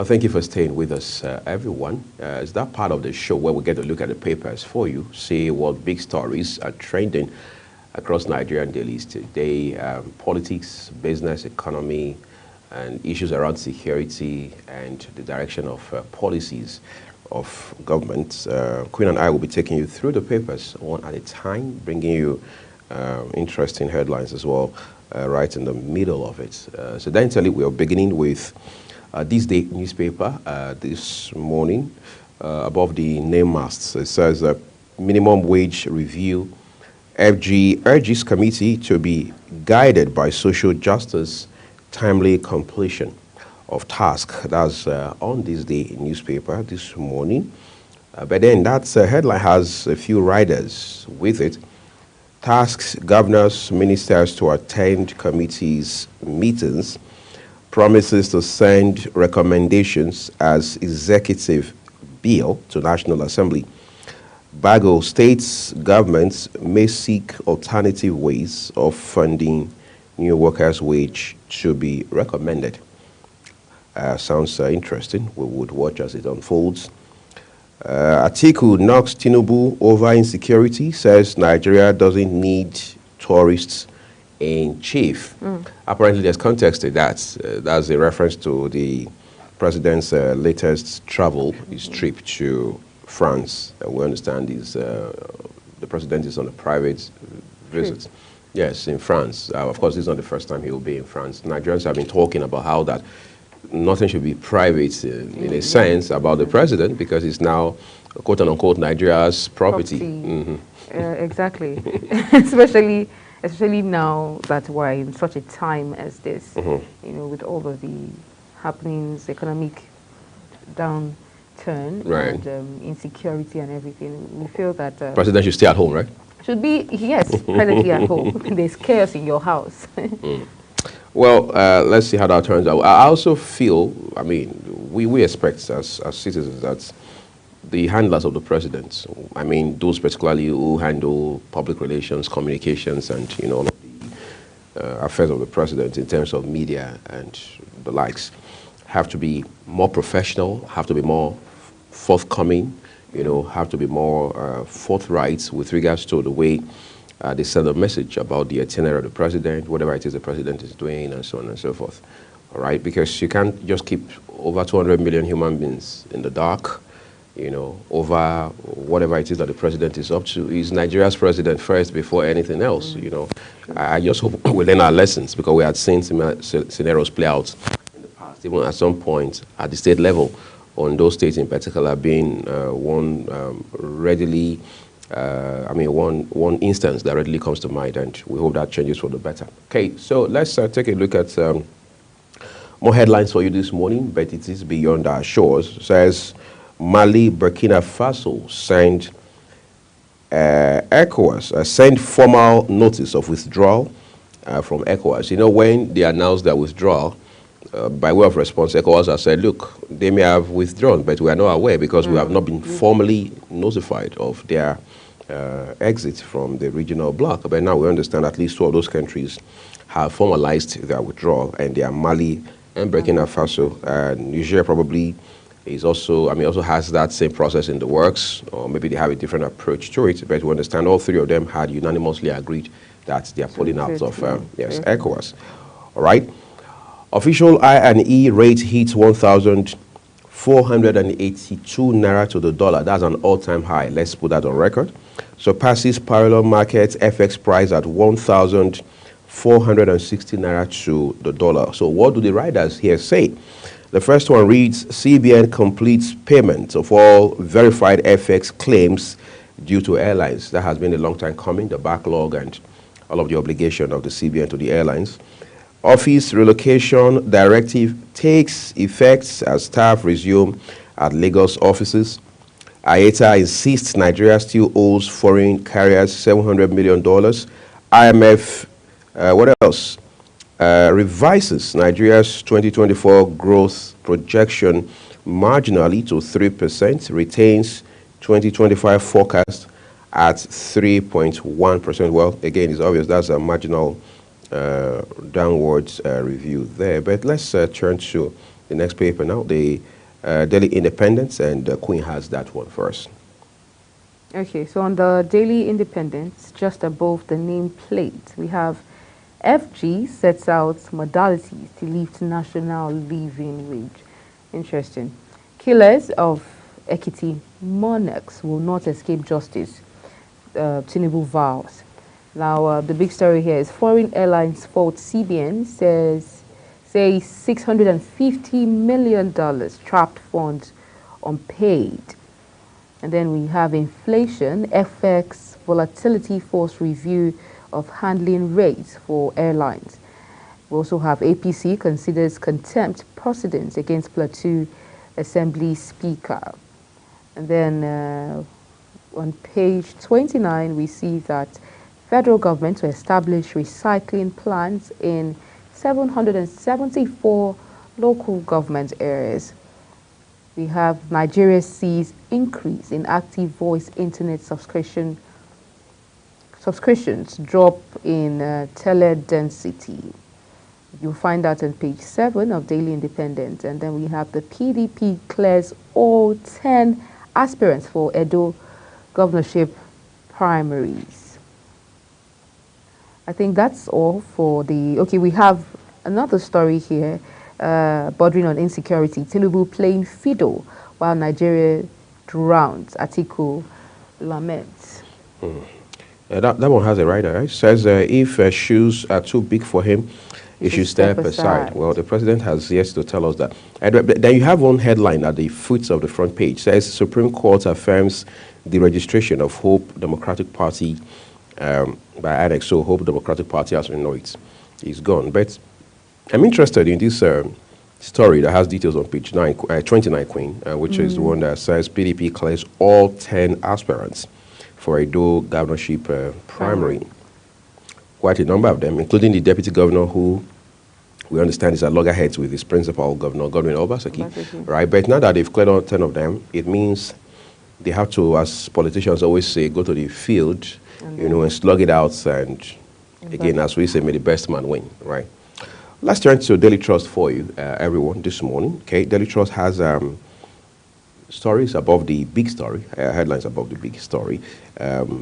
Thank you for staying with us, everyone. It's that part of the show where we get to look at the papers for you, see what big stories are trending across Nigeria and dailies today, politics, business, economy, and issues around security and the direction of policies of government. Queen and I will be taking you through the papers one at a time, bringing you interesting headlines as well, right in the middle of it. So then, we are beginning with this day newspaper this morning. Above the name masts, it says minimum wage review. FG urges committee to be guided by social justice, timely completion of task. That's on this day newspaper this morning. But then that headline has a few riders with it. Tasks governors, ministers to attend committees meetings. Promises to send recommendations as executive bill to National Assembly. Bago states governments may seek alternative ways of funding new workers' wage to be recommended. Sounds interesting. We would watch as it unfolds. Atiku knocks Tinubu over insecurity, says Nigeria doesn't need tourists in chief. Apparently, there's context to that. That's a reference to the president's latest travel, his trip to France. We understand the president is on a private visit. Yes, in France. Of course, this is not the first time he will be in France. Nigerians have been talking about how that nothing should be private in a sense about the president because it's now, quote unquote, Nigeria's property. Exactly. Especially now that we're in such a time as this, with all of the happenings, economic downturn, and insecurity and everything, we feel that president should stay at home, right? Should be, yes, presently at home. There's chaos in your house. Well, let's see how that turns out. I also feel, I mean, we expect as citizens that the handlers of the president, I mean, those particularly who handle public relations, communications, and, all of the affairs of the president in terms of media and the likes, have to be more professional, have to be more forthcoming, have to be more forthright with regards to the way they send a message about the itinerary of the president, whatever it is the president is doing, and so on and so forth. All right, because you can't just keep over 200 million human beings in the dark, over whatever it is that the president is up to. He's Nigeria's president first before anything else, I just hope we learn our lessons because we had seen similar scenarios play out in the past, even at some point at the state level, on those states in particular being one instance that readily comes to mind, and we hope that changes for the better. Okay, so let's take a look at more headlines for you this morning, but it is beyond our shores. It says Mali, Burkina Faso send ECOWAS send formal notice of withdrawal from ECOWAS. When they announced their withdrawal, by way of response, ECOWAS has said, look, they may have withdrawn, but we are not aware because we have not been formally notified of their exit from the regional bloc. But now we understand at least two of those countries have formalized their withdrawal, and they are Mali and Burkina Faso. Niger probably is also has that same process in the works, or maybe they have a different approach to it. But we understand all three of them had unanimously agreed that they are pulling out of ECOWAS. All right. Official I&E rate hits 1,482 naira to the dollar. That's an all-time high. Let's put that on record. Surpasses parallel market FX price at 1,460 naira to the dollar. So what do the riders here say? The first one reads, CBN completes payment of all verified FX claims due to airlines. That has been a long time coming, the backlog and all of the obligation of the CBN to the airlines. Office relocation directive takes effect as staff resume at Lagos offices. IATA insists Nigeria still owes foreign carriers $700 million. IMF, what else? Revises Nigeria's 2024 growth projection marginally to 3%, retains 2025 forecast at 3.1%. Well, again, it's obvious that's a marginal downwards review there. But let's turn to the next paper now, the Daily Independence, and Queen has that one first. Okay, so on the Daily Independence, just above the nameplate, we have FG sets out modalities to lift national living wage. Interesting. Killers of Ekiti monarchs will not escape justice, Tinubu vows. Now, the big story here is foreign airlines fault CBN says $650 million trapped funds unpaid. And then we have inflation, FX, volatility force review of handling rates for airlines. We also have APC considers contempt precedents against Plateau Assembly Speaker. And then on page 29, we see that federal government to establish recycling plants in 774 local government areas. We have Nigeria sees increase in active voice internet subscriptions drop in tele density. You'll find that on page 7 of Daily Independent. And then we have the PDP clears all 10 aspirants for Edo governorship primaries. I think that's all for the... Okay, we have another story here. Bordering on insecurity, Tinubu playing fiddle while Nigeria drowns. Atiku laments. That one has a writer, right? Says if shoes are too big for him, he should step aside. Well, the president has yet to tell us that. Then you have one headline at the foot of the front page. Says Supreme Court affirms the registration of Hope Democratic Party by INEC. So Hope Democratic Party, as we know it, is gone. But I'm interested in this story that has details on page 29, Queen, which is the one that says PDP clears all 10 aspirants for a dual governorship primary. Quite a number of them, including the deputy governor, who we understand is at loggerheads with his principal governor, Godwin Obaseki, right? But now that they've cleared all 10 of them, it means they have to, as politicians always say, go to the field, and slug it out, and again, as we say, may the best man win, right? Let's turn to Daily Trust for you, everyone, this morning. Okay, Daily Trust has stories above the big story, headlines above the big story.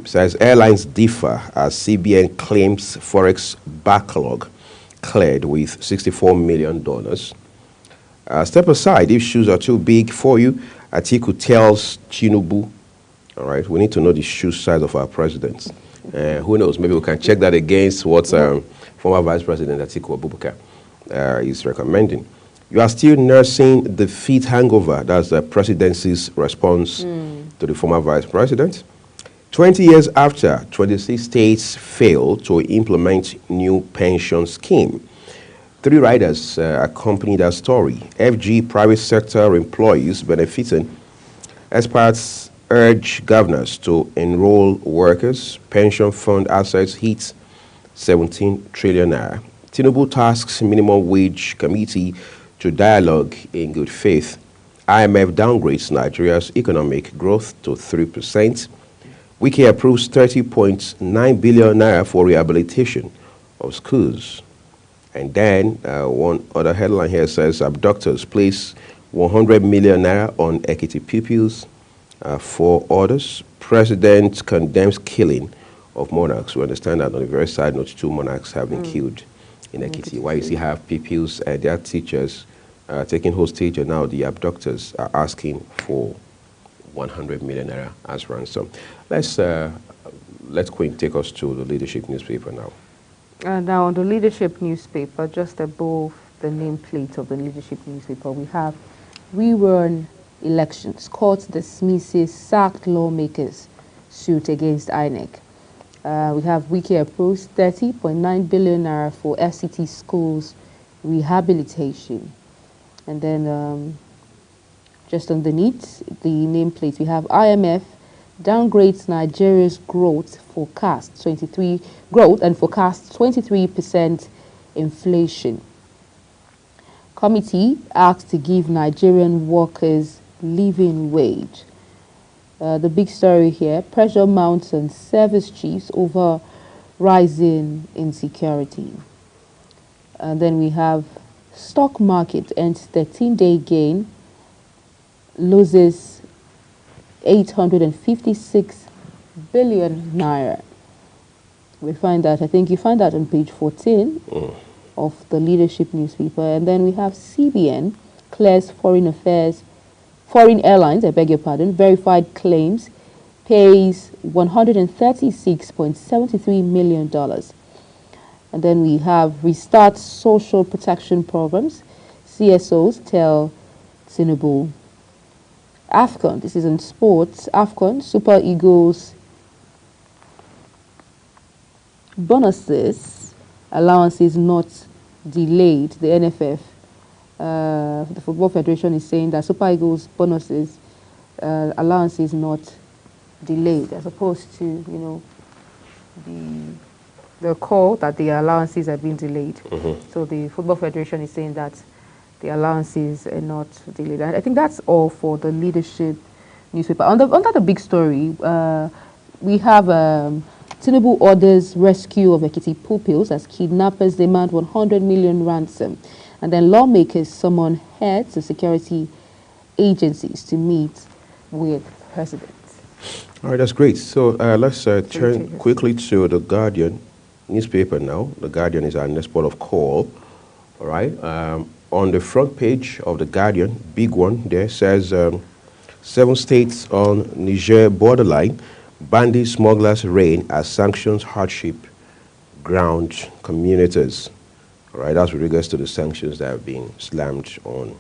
Says airlines differ as CBN claims forex backlog cleared with $64 million. Step aside if shoes are too big for you. Atiku tells Tinubu, all right, we need to know the shoe size of our presidents. Who knows, maybe we can check that against what former Vice President Atiku Abubakar is recommending. You are still nursing the defeat hangover. That's the presidency's response to the former vice president. 20 years after 26 states failed to implement new pension scheme, 3 writers accompany that story. FG private sector employees benefiting. Experts urge governors to enroll workers. Pension fund assets hit 17 trillion naira. Tinubu tasks minimum wage committee to dialogue in good faith. IMF downgrades Nigeria's economic growth to 3%. Wiki approves 30.9 billion naira for rehabilitation of schools. And then one other headline here says abductors place 100 million naira on Ekiti pupils. 4 orders. President condemns killing of monarchs. We understand that on the very side note, 2 monarchs have been killed in Ekiti. Why you see have pupils and their teachers taking hostage, and now the abductors are asking for 100 million naira as ransom. Let's Queen take us to the Leadership newspaper now. Now on the Leadership newspaper, just above the nameplate of the Leadership newspaper, we have rerun elections. Court dismisses sacked lawmakers suit against INEC. We have Wiki approves 30.9 billion naira for FCT schools rehabilitation. And then just underneath the nameplate, we have IMF downgrades Nigeria's growth forecast 23% inflation. Committee asked to give Nigerian workers living wage. The big story here, pressure mounts on service chiefs over rising insecurity. And then we have Stock market ends 13-day gain, loses 856 billion naira. We find that, I think you find that on page 14 of the Leadership newspaper. And then we have CBN clears foreign airlines, I beg your pardon, verified claims, pays $136.73 million. And then we have restart social protection programs. CSOs tell Tinubu. AFCON, this is in sports. AFCON, Super Eagles bonuses, allowances not delayed. The NFF, the Football Federation, is saying that Super Eagles bonuses, allowances not delayed, as opposed to, you know, the call that the allowances have been delayed. So the Football Federation is saying that the allowances are not delayed. I think that's all for the Leadership newspaper. Under the big story, we have Tinubu orders rescue of Ekiti pupils as kidnappers demand 100 million ransom. And then lawmakers summon heads of security agencies to meet with presidents. All right, that's great. So let's turn quickly to the Guardian newspaper now. The Guardian is our next port of call. All right. On the front page of the Guardian, big one there, says 7 states on Niger borderline, bandit smugglers reign as sanctions hardship ground communities. All right, that's with regards to the sanctions that have been slammed on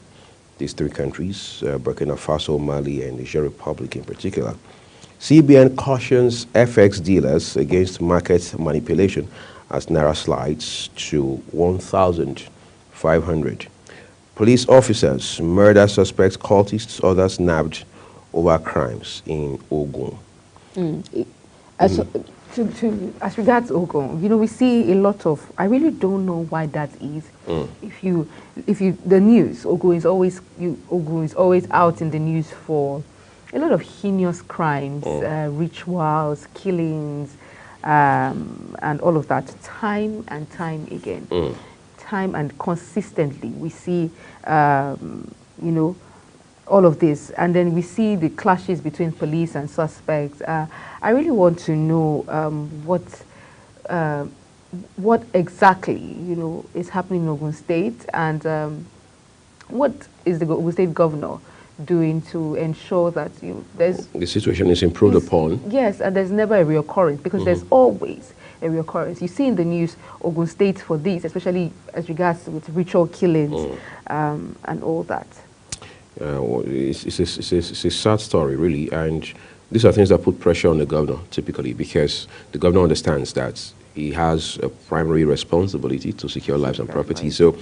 these 3 countries, Burkina Faso, Mali, and Niger Republic in particular. CBN cautions FX dealers against market manipulation as Naira slides to 1,500. Police officers murder suspects, cultists, others nabbed over crimes in Ogun. As regards Ogun, you know, we see a lot of, I really don't know why that is. The news, Ogun is always out in the news for a lot of heinous crimes, rituals, killings, and all of that, time and time again. Time and consistently, we see, you know, all of this. And then we see the clashes between police and suspects. I really want to know what exactly, you know, is happening in Ogun State, and what is the Ogun State governor doing to ensure that, you know, the situation is improved upon. Yes, and there's never a reoccurrence, because there's always a reoccurrence. You see in the news Ogun State for this, especially as regards with ritual killings and all that. Well, it's a sad story, really, and these are things that put pressure on the governor, typically, because the governor understands that he has a primary responsibility to secure lives and property. So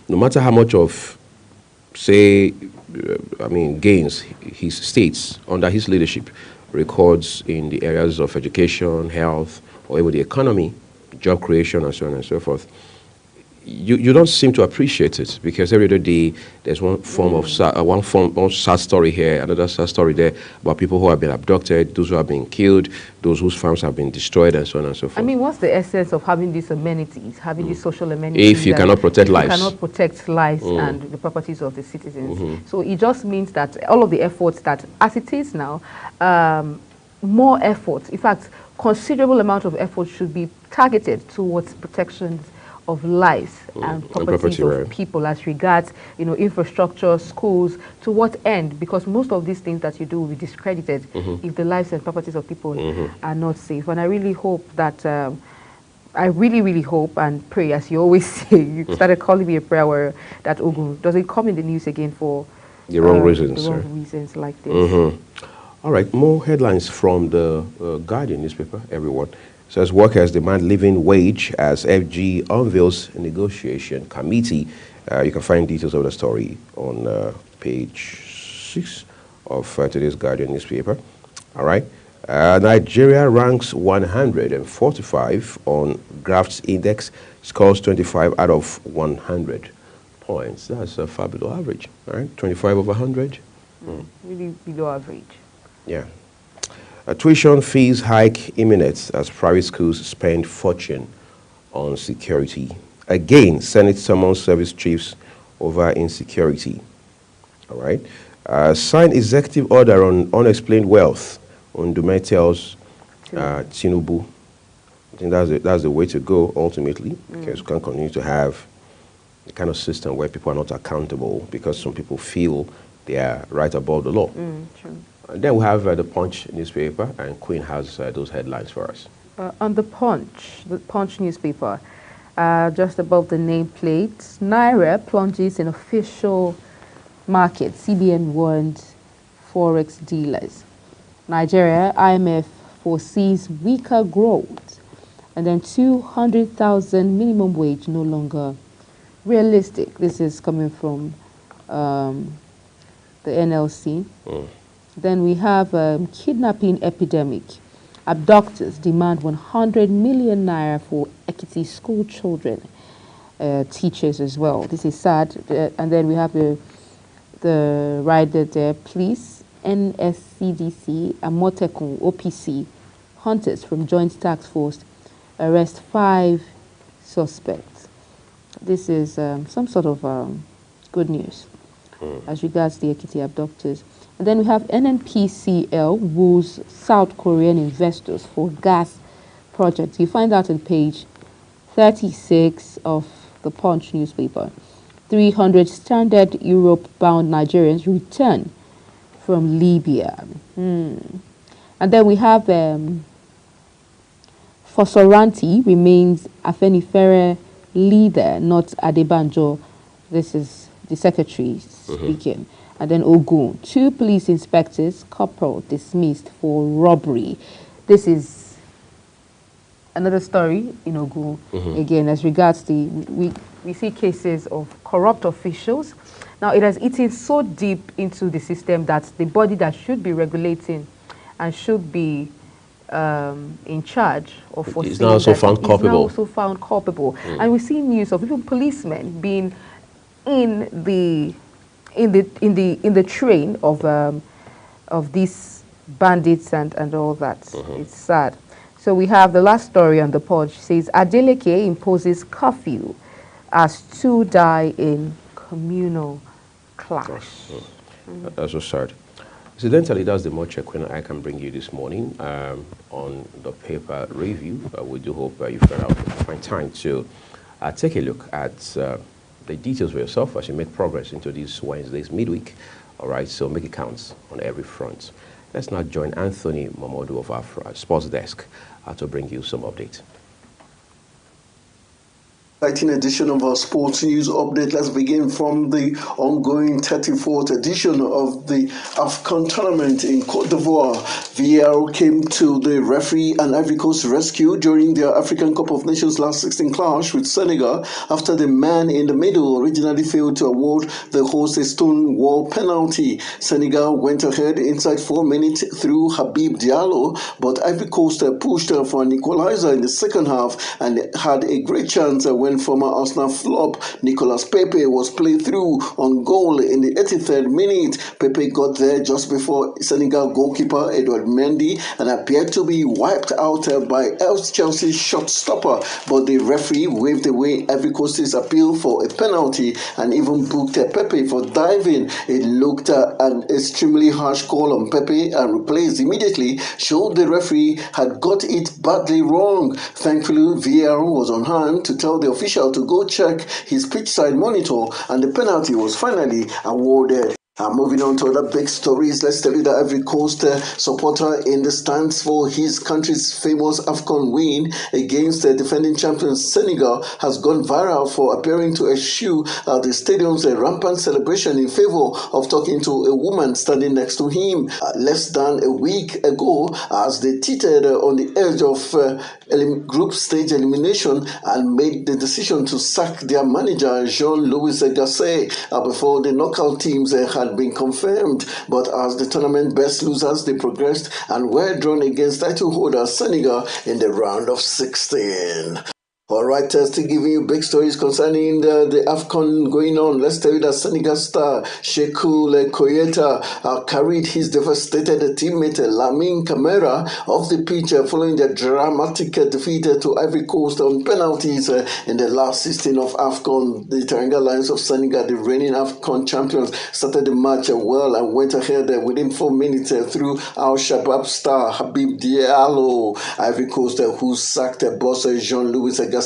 no matter how much of, say, gains his states under his leadership records in the areas of education, health, or even the economy, job creation, and so on and so forth, you don't seem to appreciate it, because every other day there's one sad story here, another sad story there about people who have been abducted, those who have been killed, those whose farms have been destroyed, and so on and so forth. I mean, what's the essence of having these amenities, having these social amenities, if you cannot protect lives? You cannot protect lives and the properties of the citizens. So it just means that all of the efforts that, as it is now, more effort, in fact, considerable amount of effort should be targeted towards protections of lives and properties of people, as regards, you know, infrastructure, schools. To what end? Because most of these things that you do will be discredited if the lives and properties of people are not safe. And I really hope that, I really hope and pray, as you always say, you started calling me a prayer warrior, that Ogun doesn't come in the news again for the wrong reasons, the wrong reasons like this. All right, more headlines from the Guardian newspaper, everyone. Says workers demand living wage as FG unveils negotiation committee. You can find details of the story on page 6 of today's Guardian newspaper. All right. Nigeria ranks 145 on Grafts Index, scores 25 out of 100 points. That's a far below average. All right, 25 over 100. Really below average. Yeah. Tuition fees hike imminent as private schools spend fortune on security. Again, Senate summons service chiefs over insecurity. All right. Sign executive order on unexplained wealth on Dumetel's Tinubu. I think that's the way to go ultimately, because we can't continue to have the kind of system where people are not accountable because some people feel they are right above the law. True. And then we have the Punch newspaper, and Queen has those headlines for us. On the Punch newspaper, just above the nameplate, Naira plunges in official market. CBN warns forex dealers. Nigeria, IMF foresees weaker growth. And then 200,000 minimum wage no longer realistic. This is coming from the NLC. Then we have kidnapping epidemic. Abductors demand 100 million naira for Ekiti school children, teachers as well. This is sad. And then we have the rider there, police, NSCDC, Amotekun, OPC, hunters from Joint Task Force arrest 5 suspects. This is some sort of good news as regards the Ekiti abductors. And then we have NNPCL woos South Korean investors for gas projects. You find that on page 36 of the Punch newspaper. 300 stranded Europe-bound Nigerians return from Libya. And then we have Fosoranti remains Afenifere leader, not Adebanjo. This is the secretary speaking. And then Ogun, 2 police inspectors, corporal dismissed for robbery. This is another story in Ogun. Again, as regards the, we see cases of corrupt officials. Now, it has eaten so deep into the system that the body that should be regulating and should be in charge of is now also found culpable. Is now also found culpable. And we see news of even policemen being in the train of these bandits and all that. It's sad. So we have the last story on the Punch. Says Adeleke imposes curfew as 2 die in communal clash. That's so sad. Incidentally, that's the much I can bring you this morning on the paper review. We do hope you find time to take a look at the details for yourself as you make progress into this Wednesday's midweek. All right, so make it count on every front. Let's now join Anthony Mamodu of our sports desk to bring you some updates. Exciting edition of our sports news update. Let's begin from the ongoing 34th edition of the AFCON tournament in Cote d'Ivoire. VAR came to the referee and Ivory Coast rescue during their African Cup of Nations last 16 clash with Senegal after the man in the middle originally failed to award the host a stonewall penalty. Senegal went ahead inside 4 minutes through Habib Diallo, but Ivory Coast pushed for an equalizer in the second half and had a great chance when former Arsenal flop Nicolas Pepe was played through on goal in the 83rd minute. Pepe got there just before Senegal goalkeeper Edouard Mendy and appeared to be wiped out by Chelsea's shot stopper, but the referee waved away Ivory Coast's appeal for a penalty and even booked Pepe for diving. It looked an extremely harsh call on Pepe, and replays immediately showed the referee had got it badly wrong. Thankfully, VAR was on hand to tell the official to go check his pitchside monitor, and the penalty was finally awarded. Moving on to other big stories, let's tell you that Ivory Coast supporter in the stands for his country's famous AFCON win against the defending champions Senegal has gone viral for appearing to eschew the stadium's rampant celebration in favor of talking to a woman standing next to him. Less than a week ago, as they teetered on the edge of group stage elimination and made the decision to sack their manager Jean-Louis Gasset before the knockout teams had been confirmed. But as the tournament best losers, they progressed and were drawn against title holder Senegal in the round of 16. All right, still giving you big stories concerning the AFCON going on. Let's tell you that Senegal star Shekou Koyeta carried his devastated teammate Lamine Camara off the pitch following their dramatic defeat to Ivory Coast on penalties in the last 16 of AFCON. The Teranga Lions of Senegal, the reigning AFCON champions, started the match well and went ahead within 4 minutes through Al Shabab star Habib Diallo. Ivory Coast, who sacked boss Jean-Louis Agassi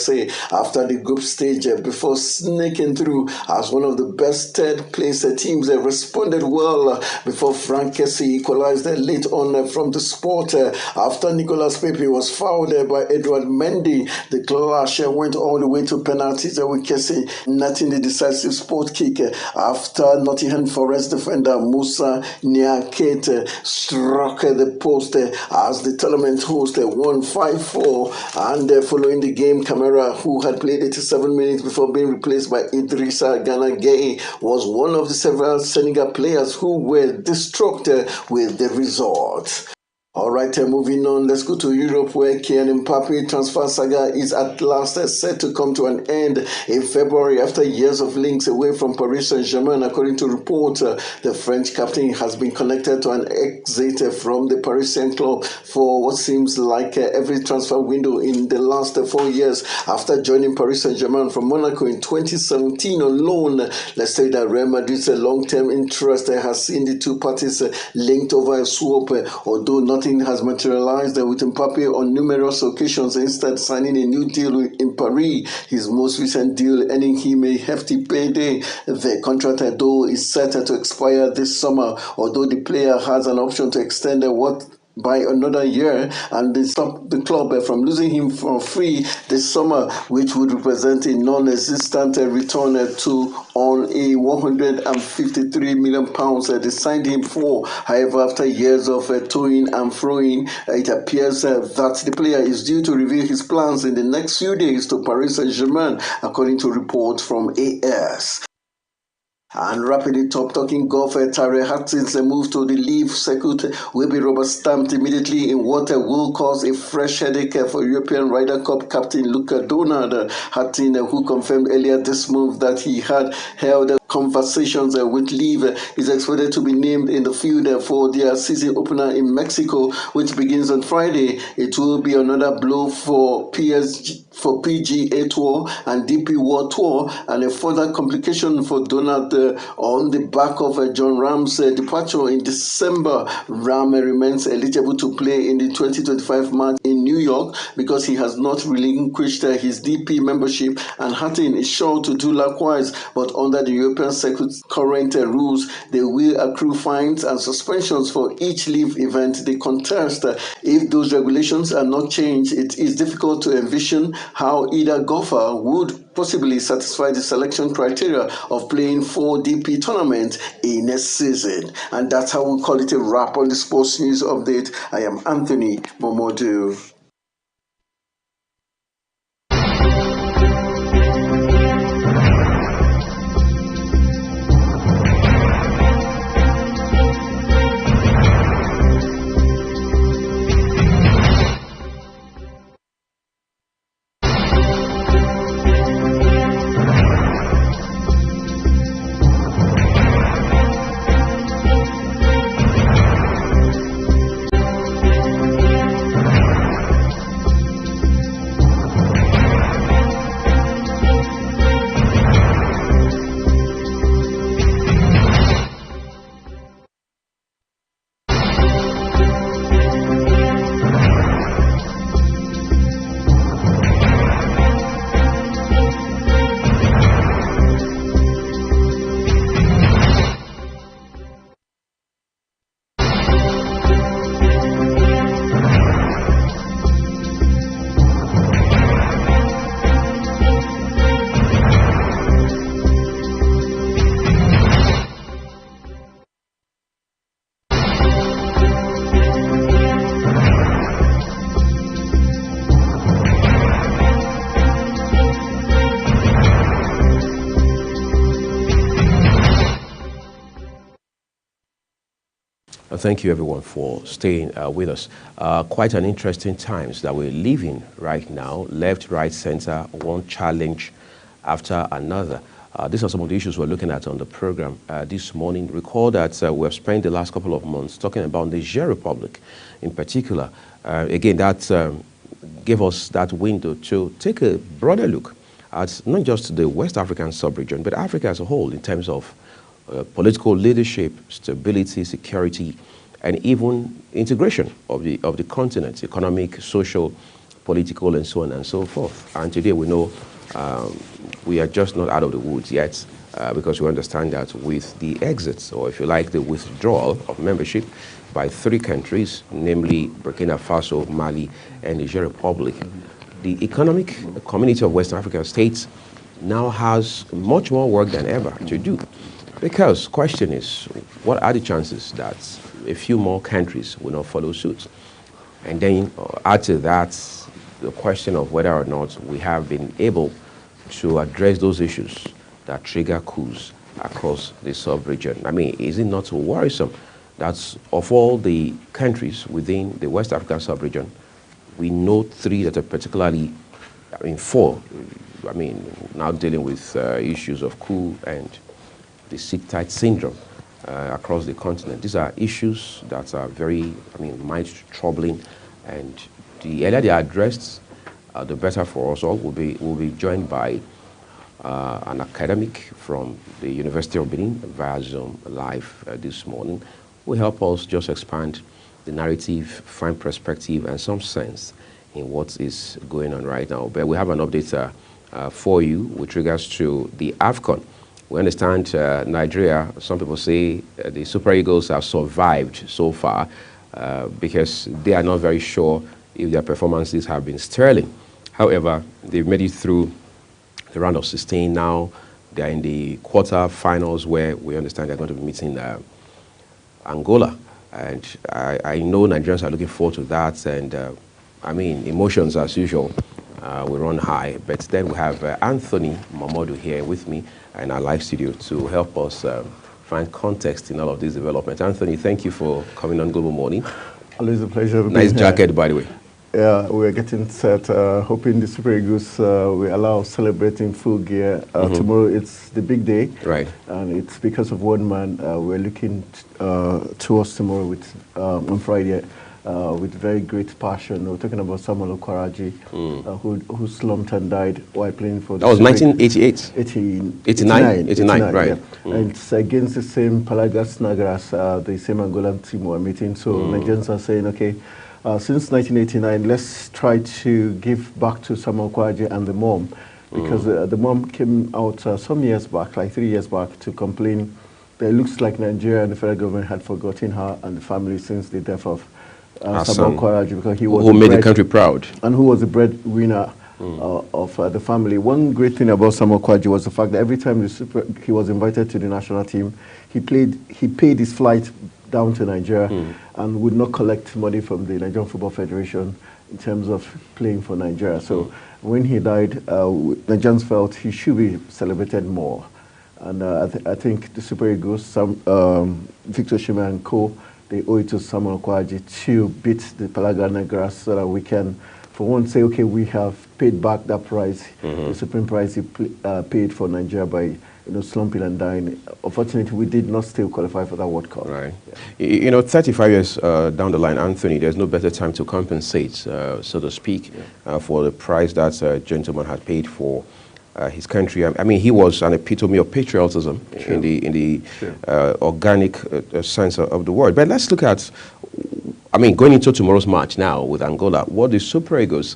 after the group stage before sneaking through as one of the best third place teams, responded well before Frank Kessie equalized late on from the spot after Nicolas Pepe was fouled by Edouard Mendy. The clash went all the way to penalties with Kessie netting the decisive spot kick after Nottingham Forest defender Moussa Niakate struck the post as the tournament host won 5-4. And following the game, Camara, who had played 87 minutes before being replaced by Idrissa Gana Gueye, was one of the several Senegal players who were distraught with the result. All right, moving on, let's go to Europe, where Kylian Mbappe transfer saga is at last set to come to an end in February after years of links away from Paris Saint-Germain. According to reports, the French captain has been connected to an exit from the Parisian club for what seems like every transfer window in the last 4 years. After joining Paris Saint-Germain from Monaco in 2017 on loan, let's say that Real Madrid's long-term interest has seen the two parties linked over a swap, although not has materialized with Mbappe on numerous occasions, instead signing a new deal in Paris, his most recent deal earning him a hefty payday. The contract, though, is set to expire this summer, although the player has an option to extend by another year, and they stopped the club from losing him for free this summer, which would represent a non-existent return on a £153 million they signed him for. However, after years of toing and froing, it appears that the player is due to reveal his plans in the next few days to Paris Saint-Germain, according to reports from AS. And wrapping it up, talking golf, Tyrrell Hatton's move to the LIV circuit will be rubber stamped immediately in what will cause a fresh headache for European Ryder Cup captain Luca Donald. Hatton, who confirmed earlier this move that he had held conversations with LIV, is expected to be named in the field for their season opener in Mexico, which begins on Friday. It will be another blow for PGA Tour and DP World Tour, and a further complication for Donald on the back of John Rahm's departure in December. Rahm remains eligible to play in the 2025 match in New York because he has not relinquished his DP membership, and Hatton is sure to do likewise. But under the European circuit's current rules, they will accrue fines and suspensions for each LIV event they contest. If those regulations are not changed, it is difficult to envision how either golfer would possibly satisfy the selection criteria of playing 4 DP tournaments in a season. And that's how we call it a wrap on the Sports News Update. I am Anthony Momodu. Thank you, everyone, for staying with us. Quite an interesting times that we're living right now. Left, right, center, one challenge after another. These are some of the issues we're looking at on the program this morning. Recall that we have spent the last couple of months talking about the Niger Republic in particular. Again, that gave us that window to take a broader look at not just the West African sub-region, but Africa as a whole in terms of political leadership, stability, security, and even integration of the continent, economic, social, political, and so on and so forth. And today we know we are just not out of the woods yet, because we understand that with the exits, or if you like, the withdrawal of membership by 3 countries, namely Burkina Faso, Mali, and Niger Republic, the economic community of West African states now has much more work than ever to do. Because question is, what are the chances that a few more countries will not follow suit? And then add to that the question of whether or not we have been able to address those issues that trigger coups across the sub-region. I mean, is it not so worrisome that of all the countries within the West African sub-region, we know 3 that are particularly, 4, now dealing with issues of coup and the sick-tight syndrome across the continent. These are issues that are very, mind-troubling, and the earlier they are addressed, the better for us all. We'll be joined by an academic from the University of Benin via Zoom live this morning, who will help us just expand the narrative, find perspective, and some sense in what is going on right now. But we have an update for you with regards to the AFCON. We understand Nigeria, some people say the Super Eagles have survived so far because they are not very sure if their performances have been sterling. However, they've made it through the round of 16 now. They're in the quarter-finals where we understand they're going to be meeting Angola. And I know Nigerians are looking forward to that. And emotions as usual will run high. But then we have Anthony Mamodu here with me in our live studio to help us find context in all of these developments. Anthony, thank you for coming on Global Morning. Always a pleasure. Nice jacket, by the way. Yeah, we're getting set, hoping the Super Eagles will allow celebrating full gear. Tomorrow it's the big day. Right. And it's because of one man. We're looking towards tomorrow on Friday with very great passion. We're talking about Samuel Okwaraji, who slumped and died while playing for the That was 1988? 89, right. Yeah. And it's against the same Palagas Nagras, the same Angolan team we're meeting. So Nigerians are saying, okay, since 1989, let's try to give back to Samuel Okwaraji and the mom, because the mom came out some years back, like 3 years back, to complain that it looks like Nigeria and the federal government had forgotten her and the family since the death of Samuel Okwaraji, because he was who made the country proud and who was the breadwinner of the family. One great thing about Samuel Okwaraji was the fact that every time he was invited to the national team, he paid his flight down to Nigeria and would not collect money from the Nigerian Football Federation in terms of playing for Nigeria. So when he died, Nigerians felt he should be celebrated more. And I think the Super Eagles, Victor Osimhen and co, they owe it to Samuel Okwaraji to beat the Palagas Nagras so that we can, for one, say, okay, we have paid back that price, the supreme price he paid for Nigeria by slumping and dying. Unfortunately, we did not still qualify for that World Cup. Right. Yeah. 35 years down the line, Anthony, there's no better time to compensate, so to speak, for the price that gentleman had paid for his country. I mean, he was an epitome of patriotism in the organic sense of the word. But let's look at, going into tomorrow's match now with Angola, what the Super Eagles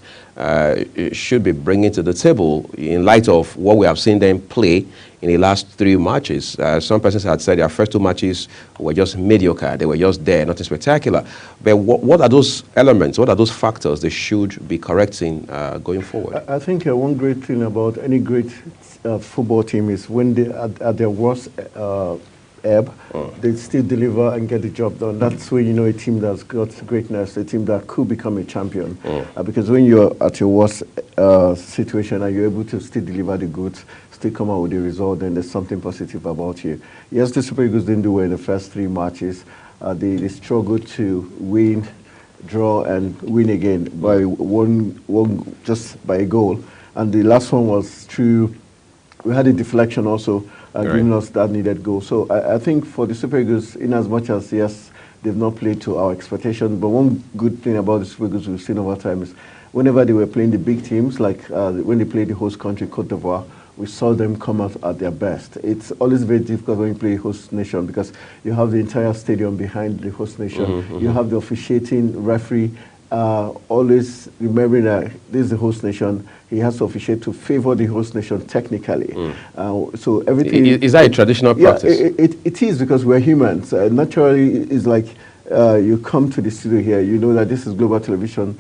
should be bringing to the table in light of what we have seen them play in the last 3 matches. Some persons had said their first 2 matches were just mediocre. They were just there, nothing spectacular. But what are those elements, what are those factors they should be correcting going forward? I think one great thing about any great football team is when they at their worst ebb, they still deliver and get the job done. That's when you know a team that's got greatness, a team that could become a champion. Because when you're at your worst situation and you're able to still deliver the goods, still come out with the result, then there's something positive about you. Yes, the Super Eagles didn't do well in the first 3 matches, they struggled to win, draw, and win again by one just by a goal. And the last one was through, we had a deflection also, giving us that needed goal. So I think for the Super Eagles, in as much as, yes, they've not played to our expectations, but one good thing about the Super Eagles we've seen over time is whenever they were playing the big teams, like when they played the host country, Cote d'Ivoire, we saw them come out at their best. It's always very difficult when you play host nation because you have the entire stadium behind the host nation. You have the officiating referee, always remembering that this is the host nation. He has to officiate to favor the host nation technically. So everything... Is that a traditional practice? Yeah, it is because we're humans. Naturally, it's like you come to the studio here, you know that this is Global Television,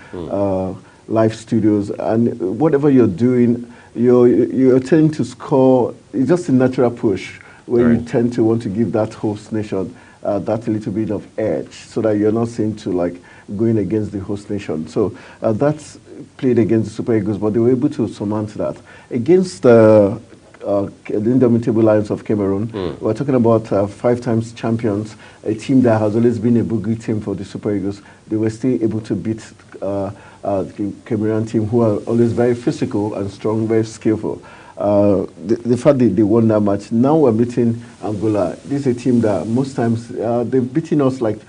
live studios, and whatever you're doing, you're tending to score. It's just a natural push where you tend to want to give that host nation that little bit of edge so that you're not seen to like going against the host nation. So that's played against the Super Eagles, but they were able to surmount that. Against the indomitable Lions of Cameroon, we're talking about 5 times champions, a team that has always been a boogie team for the Super Eagles. They were still able to beat the Cameroonian team, who are always very physical and strong, very skillful. The fact that they won that match, now we're beating Angola. This is a team that most times they've beaten us, like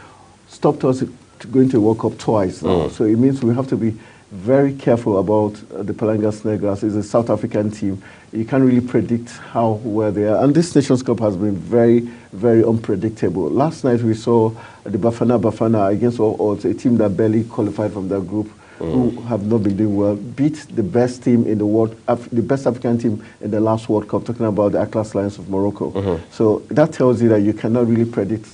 stopped us going to World Cup twice now. So it means we have to be very careful about the Palanga Snegras. It's a South African team. You can't really predict how well they are. And this Nations Cup has been very, very unpredictable. Last night we saw the Bafana against all odds, a team that barely qualified from their group, who have not been doing well, beat the best team in the world, the best African team in the last World Cup, talking about the Atlas Lions of Morocco. So that tells you that you cannot really predict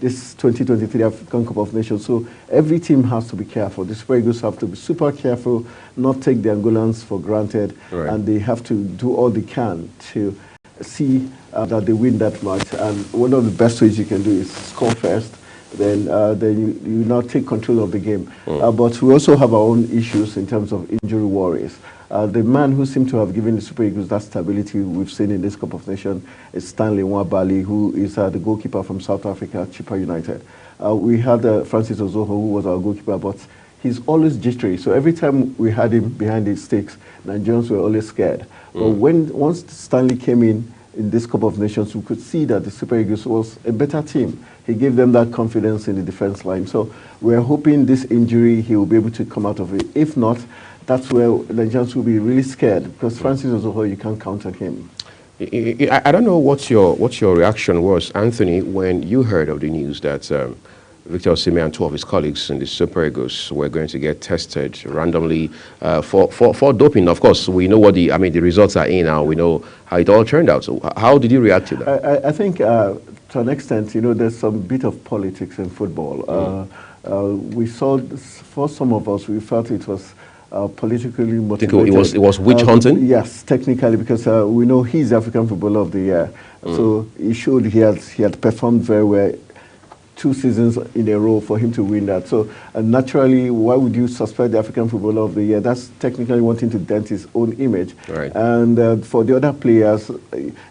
this 2023 African Cup of Nations. So every team has to be careful. The Super Eagles have to be super careful, not take the Angolans for granted, and they have to do all they can to see that they win that match. And one of the best ways you can do is score first, then you now take control of the game. But we also have our own issues in terms of injury worries. The man who seemed to have given the Super Eagles that stability we've seen in this Cup of Nations is Stanley Nwabali, who is the goalkeeper from South Africa, Chippa United. We had Francis Ozoho, who was our goalkeeper, but he's always jittery. So every time we had him behind the sticks, Nigerians were always scared. But once Stanley came in this Cup of Nations, we could see that the Super Eagles was a better team. He gave them that confidence in the defense line. So we're hoping this injury, he will be able to come out of it. If not, that's where Nigerians will be really scared, because Francis Ozoho, you can't count on him. I don't know what your reaction was, Anthony, when you heard of the news that Victor Osimhen and 2 of his colleagues in the Super Eagles were going to get tested randomly for doping. Of course, we know what the results are in now. We know how it all turned out. So how did you react to that? I think to an extent, there's some bit of politics in football. We saw, for some of us, we felt it was politically motivated. It was witch hunting? Yes, technically, because we know he's African Footballer of the Year. So he showed he had performed very well 2 seasons in a row for him to win that. So naturally, why would you suspect the African Footballer of the Year? That's technically wanting to dent his own image. And for the other players,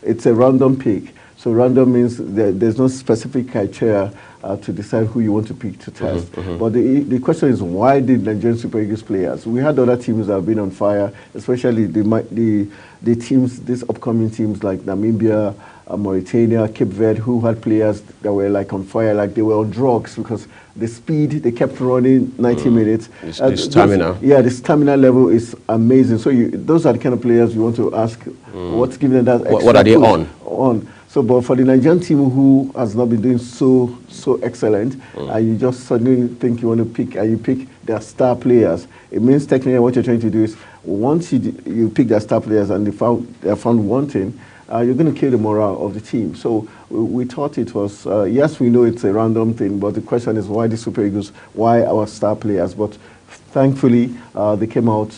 it's a random pick. So random means there's no specific criteria to decide who you want to pick to test. But the question is, why did Nigerian Super Eagles players? We had other teams that have been on fire, especially the teams, these upcoming teams like Namibia, Mauritania, Cape Verde, who had players that were like on fire, like they were on drugs, because the speed, they kept running 90 minutes. The stamina. The stamina level is amazing. So those are the kind of players you want to ask, what's giving them that extra What are they on? So, but for the Nigerian team who has not been doing so excellent, and you just suddenly think you want to pick, and you pick their star players, it means technically what you're trying to do is, once you pick their star players and they're found wanting, you're going to kill the morale of the team. So we thought it was, yes, we know it's a random thing, but the question is, why the Super Eagles, why our star players? But thankfully, they came out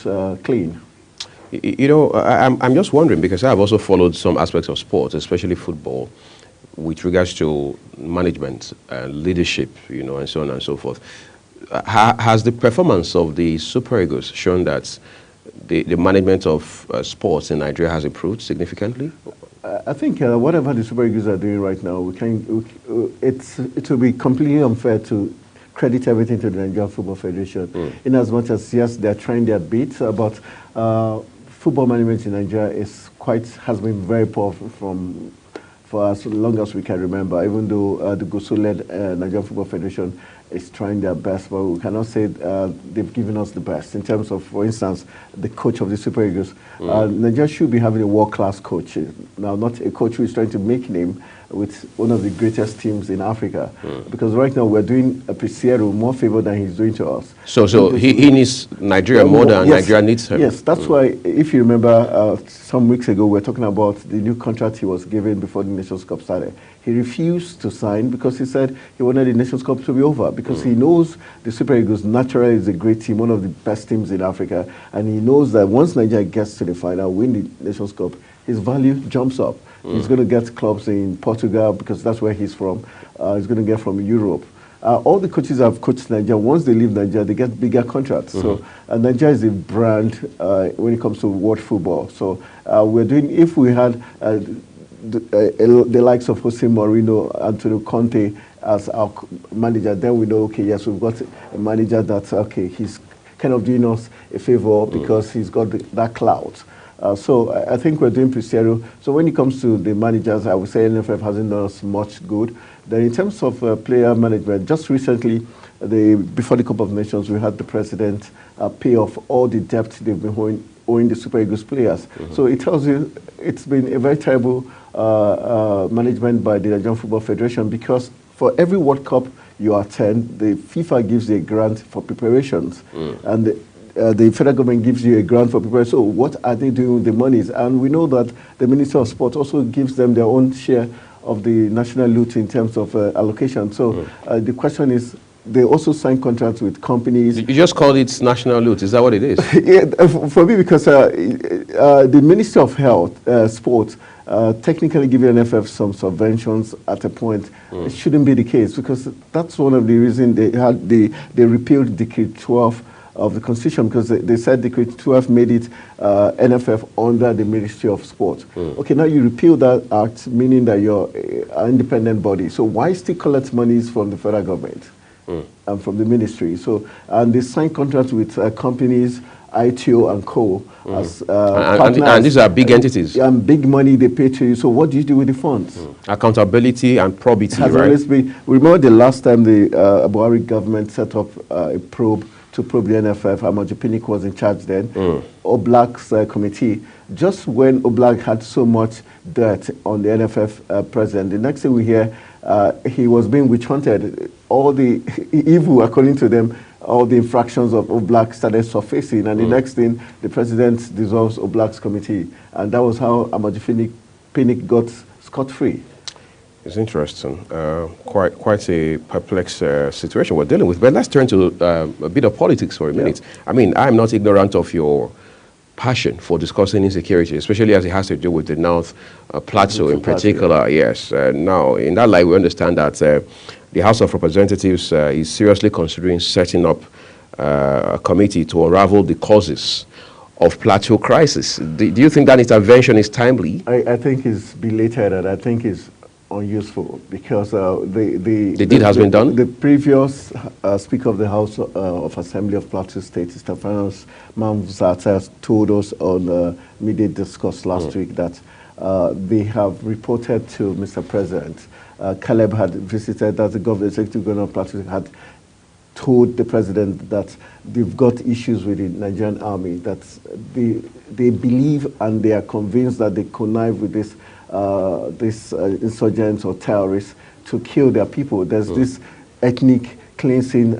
clean. I'm just wondering, because I've also followed some aspects of sports, especially football, with regards to management and leadership, and so on and so forth. Has the performance of the Super Eagles shown that the management of sports in Nigeria has improved significantly? I think whatever the Super Eagles are doing right now, it will be completely unfair to credit everything to the Nigerian Football Federation. In as much as, yes, they're trying their bit, but football management in Nigeria has been very poor for as long as we can remember, even though the Gusu-led Nigerian Football Federation is trying their best, but we cannot say they've given us the best in terms of, for instance, the coach of the Super Eagles. Nigeria should be having a world-class coach. Now, not a coach who is trying to make name with one of the greatest teams in Africa. Because right now we're doing a Peseiro more favor than he's doing to us. So he needs Nigeria more than Nigeria needs him. Yes, that's why, if you remember, some weeks ago, we were talking about the new contract he was given before the Nations Cup started. He refused to sign because he said he wanted the Nations Cup to be over, because he knows the Super Eagles naturally is a great team, one of the best teams in Africa, and he knows that once Nigeria gets to the final, win the Nations Cup, his value jumps up. He's going to get clubs in Portugal because that's where he's from. He's going to get from Europe. All the coaches have coached Nigeria. Once they leave Nigeria, they get bigger contracts. So Nigeria is a brand when it comes to world football. So we're doing, if we had the likes of Jose Mourinho, Antonio Conte as our manager, then we know, okay, yes, we've got a manager that's, okay, he's kind of doing us a favor because he's got that clout. So I think we're doing Peseiro. So when it comes to the managers, I would say NFF hasn't done us much good. Then in terms of player management, just recently, before the Cup of Nations, we had the president pay off all the debt they've been owing the Super Eagles players. So it tells you it's been a very terrible management by the Nigerian Football Federation, because for every World Cup you attend, the FIFA gives you a grant for preparations. And the federal government gives you a grant for preparation. So what are they doing with the monies? And we know that the Minister of Sport also gives them their own share of the national loot in terms of allocation. So the question is, they also sign contracts with companies. You just called it national loot. Is that what it is? Yeah, for me, because the Minister of Health, Sport, technically giving NFF some subventions at a point. It shouldn't be the case, because that's one of the reasons they repealed Decree 12 of the Constitution, because they said Decree 12 made it NFF under the Ministry of Sport. Okay, now you repeal that act, meaning that you're an independent body. So why still collect monies from the federal government and from the ministry? So, and they sign contracts with companies, ITO and co. As and these are big entities. And big money they pay to you. So what do you do with the funds? Accountability and probity, has always been. Remember the last time the Buhari government set up a probe to probe the NFF, Amaju Pinnick was in charge then, Oblak's committee. Just when Oblak had so much dirt on the NFF president, the next thing we hear, he was being witch hunted. All the evil, according to them, all the infractions of Oblak started surfacing, and the next thing, the president dissolves Oblak's committee. And that was how Amaju Pinnick got scot-free. It's interesting. Quite a perplexed situation we're dealing with. But let's turn to a bit of politics for a minute. I mean, I'm not ignorant of your passion for discussing insecurity, especially as it has to do with the North Plateau in particular. Yes. Now, in that light, we understand that the House of Representatives is seriously considering setting up a committee to unravel the causes of plateau crisis. Do you think that intervention is timely? I think it's belated, and I think it's unuseful, because the deed has been done. The previous Speaker of the House of Assembly of Plateau State, Stephanos Mamzata, told us on Media Discourse last week that they have reported to Mr. President. Caleb had visited, that the Executive Governor of Plateau had told the President that they've got issues with the Nigerian army, that they believe and they are convinced that they connive with this insurgents or terrorists to kill their people. There's this ethnic cleansing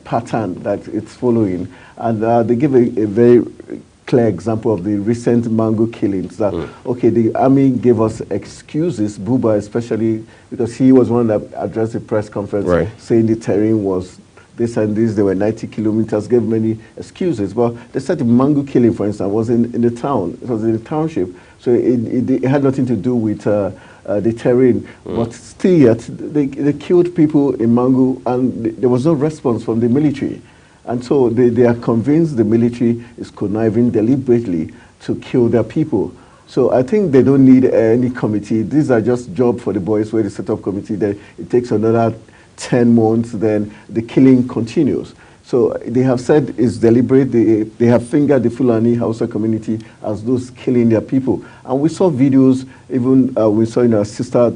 pattern that it's following. And they give a very clear example of the recent Mangu killings, that, okay, the army gave us excuses, Buba especially, because he was one that addressed the press conference saying the terrain was this and this, there were 90 kilometers, gave many excuses. But they said the Mangu killing, for instance, was in the town. It was in the township. So it had nothing to do with the terrain. But still yet, they killed people in Mangu, and there was no response from the military. And so they are convinced the military is conniving deliberately to kill their people. So I think they don't need any committee. These are just jobs for the boys where they set up committee. Then it takes another 10 months, then the killing continues. So they have said it's deliberate. They have fingered the Fulani Hausa community as those killing their people. And we saw videos, even we saw in our sister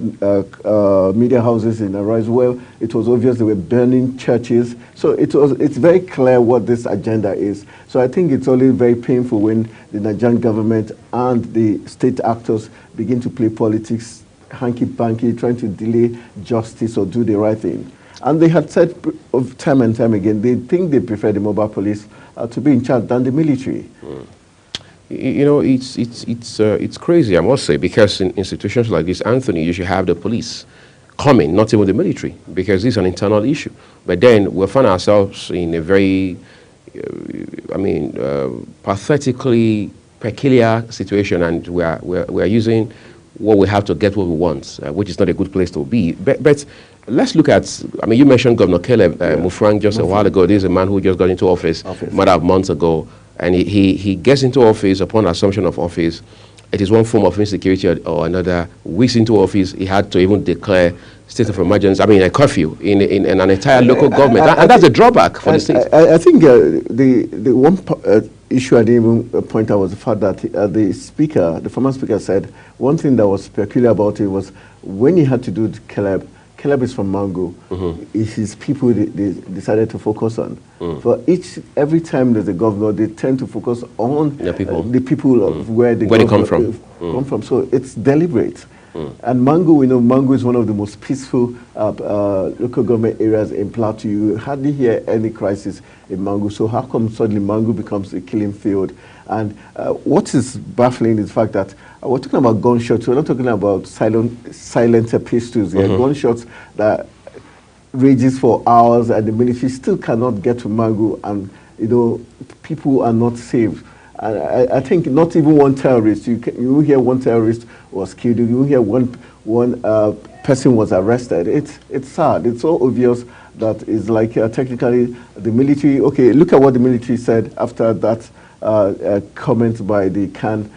media houses in Arise, where it was obvious they were burning churches. So it's very clear what this agenda is. So I think it's always very painful when the Nigerian government and the state actors begin to play politics, hanky-panky, trying to delay justice or do the right thing. And they had said time and time again, they think they prefer the mobile police to be in charge than the military. You know, it's crazy, I must say, because in institutions like this, Anthony, you should have the police coming, not even the military, because this is an internal issue. But then we find ourselves in a very, pathetically peculiar situation, and we are using what we have to get what we want, which is not a good place to be. But let's look at, you mentioned Governor Caleb Mufwang just a while ago. This is a man who just got into office a matter of months ago, and he gets into office upon assumption of office. It is one form of insecurity or another. Weeks into office, he had to even declare state of emergency, a curfew in an entire local government. And that's a drawback for the state. I think the one issue I didn't even point out was the fact that the former speaker said one thing that was peculiar about it was when he had to do Caleb is from Mango. His people they decided to focus on. For every time there's a governor, they tend to focus on the people of where they come from. So it's deliberate. And Mango, we know Mango is one of the most peaceful local government areas in Plateau. You hardly hear any crisis in Mango. So how come suddenly Mango becomes a killing field? And what is baffling is the fact that we're talking about gunshots. We're not talking about silent pistols. Gunshots that rages for hours, and the military still cannot get to Mango, and people are not safe. And I think not even one terrorist. You hear one terrorist was killed. You hear one person was arrested. It's sad. It's so obvious that it's like technically the military. Okay, look at what the military said after that comment by the CAN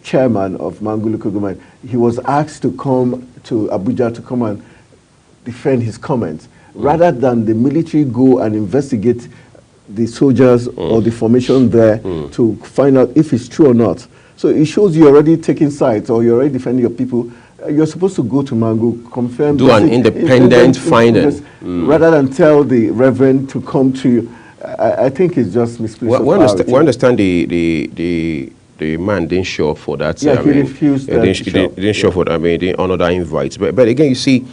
chairman of Mango local government. He was asked to come to Abuja to come and defend his comments, rather than the military go and investigate the soldiers or the formation there to find out if it's true or not. So it shows you're already taking sides, or you're already defending your people. You're supposed to go to Mango, confirm, do an independent finding, rather than tell the reverend to come to you. I think it's just misplaced. We understand the man didn't show up for that. Yeah, he refused. He didn't show up for that. He didn't honor that invite. But again, you see,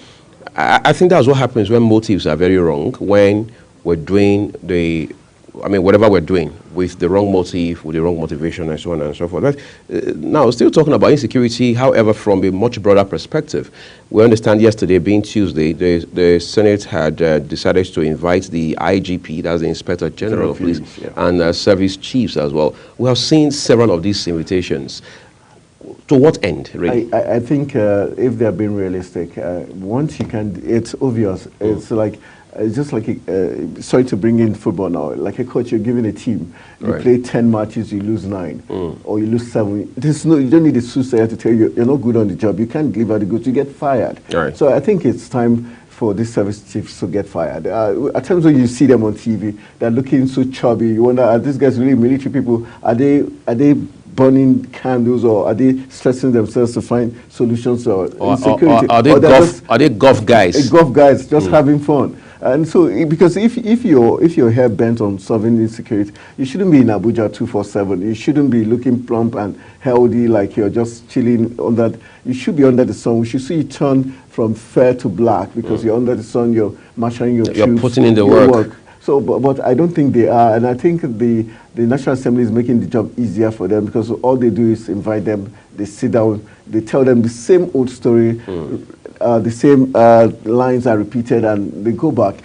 I think that's what happens when motives are very wrong. When we're doing whatever we're doing with the wrong motive, with the wrong motivation, and so on and so forth. But now, still talking about insecurity, however, from a much broader perspective. We understand yesterday, being Tuesday, the Senate had decided to invite the IGP, that's the Inspector General of Police, and service chiefs as well. We have seen several of these invitations. To what end, really? I think if they're being realistic, once you can, it's obvious. It's just like, sorry to bring in football now, like a coach, you're giving a team, you play 10 matches, you lose 9, or you lose 7. You don't need a soothsayer to tell you you're not good on the job, you can't deliver the goods, you get fired. So I think it's time for these service chiefs to get fired. At times when you see them on TV, they're looking so chubby, you wonder, are these guys really military people? Are they burning candles, or are they stressing themselves to find solutions or insecurity? Are they golf guys? Golf guys, just having fun. And so, because if you're hair bent on solving insecurity, you shouldn't be in Abuja 247. You shouldn't be looking plump and healthy like you're just chilling on that. You should be under the sun. We should see you turn from fair to black because you're under the sun. You're marshalling your troops. You're putting in the work. So, but I don't think they are, and I think the National Assembly is making the job easier for them because all they do is invite them. They sit down. They tell them the same old story. The same lines are repeated, and they go back.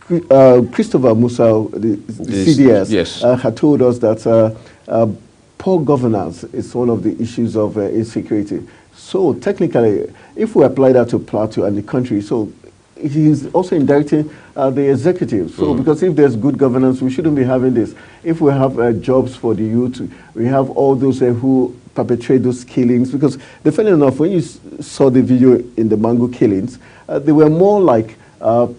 Christopher Musa, the CDS, had told us that poor governance is one of the issues of insecurity. So technically, if we apply that to Plateau and the country, so he's also indirecting the executive. So because if there's good governance, we shouldn't be having this. If we have jobs for the youth, we have all those who perpetrate those killings. Because, funny enough, when you saw the video in the Mango killings, they were more like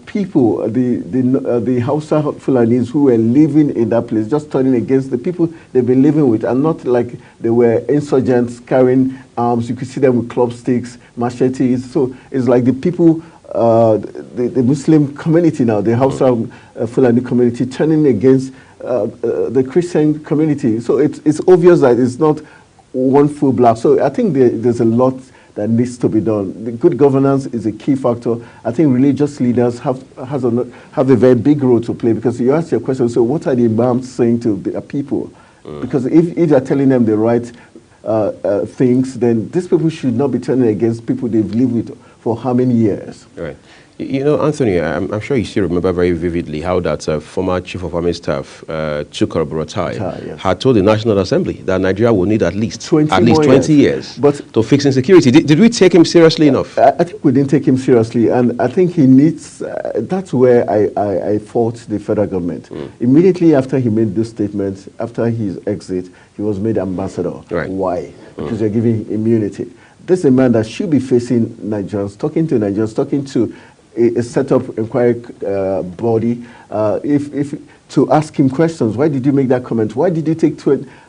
people, the Hausa Fulanis who were living in that place, just turning against the people they've been living with, and not like they were insurgents carrying arms. You could see them with club sticks, machetes. So it's like the people, the Muslim community now, the Hausa Fulani community, turning against the Christian community. So it's obvious that it's not one full block. So I think there's a lot that needs to be done. The good governance is a key factor. I think religious leaders have a very big role to play, because you ask your question, so what are the imams saying to the people? Because if they're telling them the right things, then these people should not be turning against people they've lived with for how many years? Right. You know, Anthony, I'm sure you still remember very vividly how that former Chief of Army Staff, Chukwuma Buratai, had told the National Assembly that Nigeria will need at least 20 years to fix insecurity. Did we take him seriously enough? I think we didn't take him seriously, and I think he needs, that's where I fault the federal government. Immediately after he made this statement, after his exit, he was made ambassador. Right. Why? Because you're giving immunity. This is a man that should be facing Nigerians, talking to a set-up inquiry body, to ask him questions. Why did you make that comment? Why did you take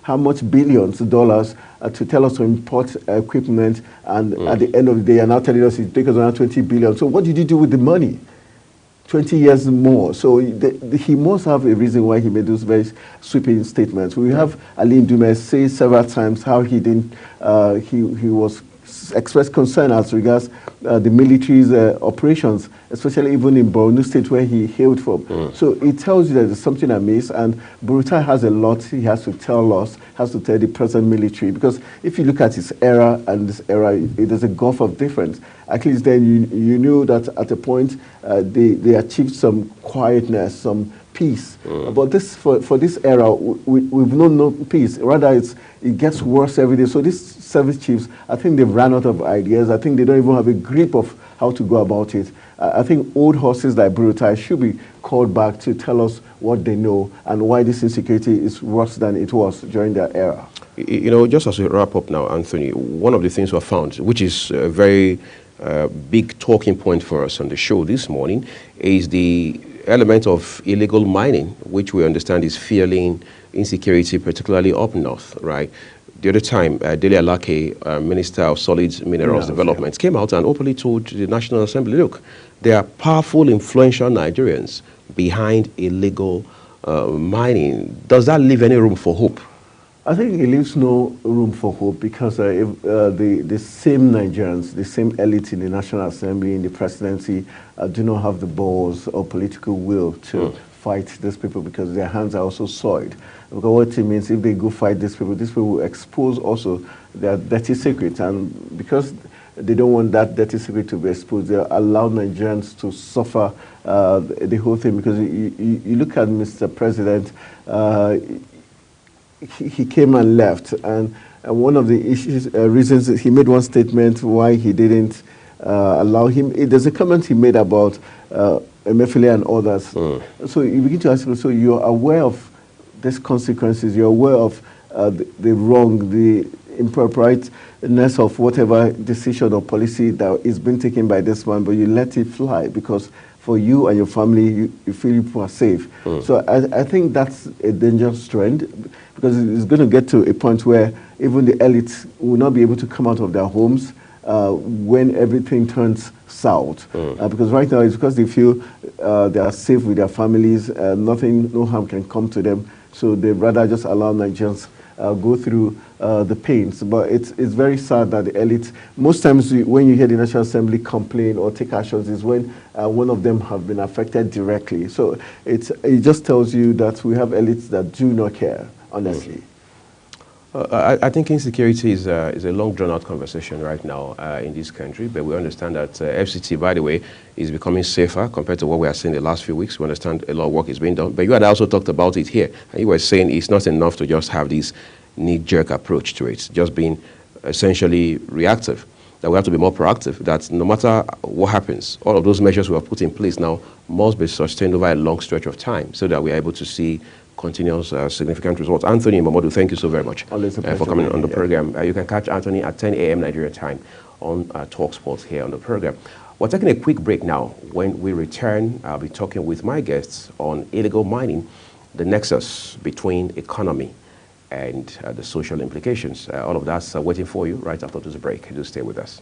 how much billions of dollars to tell us to import equipment, and at the end of the day, you're now telling us it takes us around 20 billion. So what did you do with the money? 20 years more. So he must have a reason why he made those very sweeping statements. We have Ali Ndume say several times how he didn't, he was expressed concern as regards the military's operations, especially even in Borno State where he hailed from. So it tells you that there's something amiss, and Buratai has a lot he has to tell us, has to tell the present military, because if you look at his era and this era, there's a gulf of difference. At least then you knew that at a point they achieved some quietness, some peace. But this for this era, we've known no peace. Rather, it gets worse every day. So these service chiefs, I think they've run out of ideas. I think they don't even have a grip of how to go about it. I think old horses like Buratai should be called back to tell us what they know and why this insecurity is worse than it was during their era. You know, just as we wrap up now, Anthony, one of the things we have found, which is a very big talking point for us on the show this morning, is the element of illegal mining, which we understand is fueling insecurity, particularly up north, right? The other time, Dele Alake, Minister of Solid Minerals Development, came out and openly told the National Assembly, look, there are powerful, influential Nigerians behind illegal mining. Does that leave any room for hope? I think it leaves no room for hope, because if, the same Nigerians, the same elite in the National Assembly, in the presidency, do not have the balls or political will to fight these people, because their hands are also soiled. Because what it means, if they go fight these people will expose also their dirty secrets, and because they don't want that dirty secret to be exposed, they allow Nigerians to suffer the whole thing. Because you look at Mr. President, he came and left, and one of the reasons he made one statement why he didn't allow him. There's a comment he made about Emefiele and others. So you begin to ask, so you're aware of these consequences, you're aware of the wrong, the improprieness of whatever decision or policy that is being taken by this man, but you let it fly because for you and your family, you feel you are safe. So I think that's a dangerous trend, because it's going to get to a point where even the elites will not be able to come out of their homes when everything turns south. Because right now it's because they feel they are safe with their families, no harm can come to them. So they'd rather just allow Nigerians go through the pains. But it's very sad that the elites, most times when you hear the National Assembly complain or take actions, is when one of them have been affected directly. So it just tells you that we have elites that do not care, honestly. I think insecurity is a long drawn-out conversation right now in this country, but we understand that FCT, by the way, is becoming safer compared to what we have seen the last few weeks. We understand a lot of work is being done, but you had also talked about it here, and you were saying it's not enough to just have this knee-jerk approach to it, just being essentially reactive. that we have to be more proactive, that no matter what happens, all of those measures we have put in place now must be sustained over a long stretch of time so that we are able to see continuous significant results. Anthony Mamadou, thank you so very much for coming on the program. You can catch Anthony at 10 a.m. Nigeria time on Talk Sports here on the program. We're taking a quick break now. When we return, I'll be talking with my guests on illegal mining, the nexus between economy and the social implications. All of that's waiting for you right after this break. Do stay with us.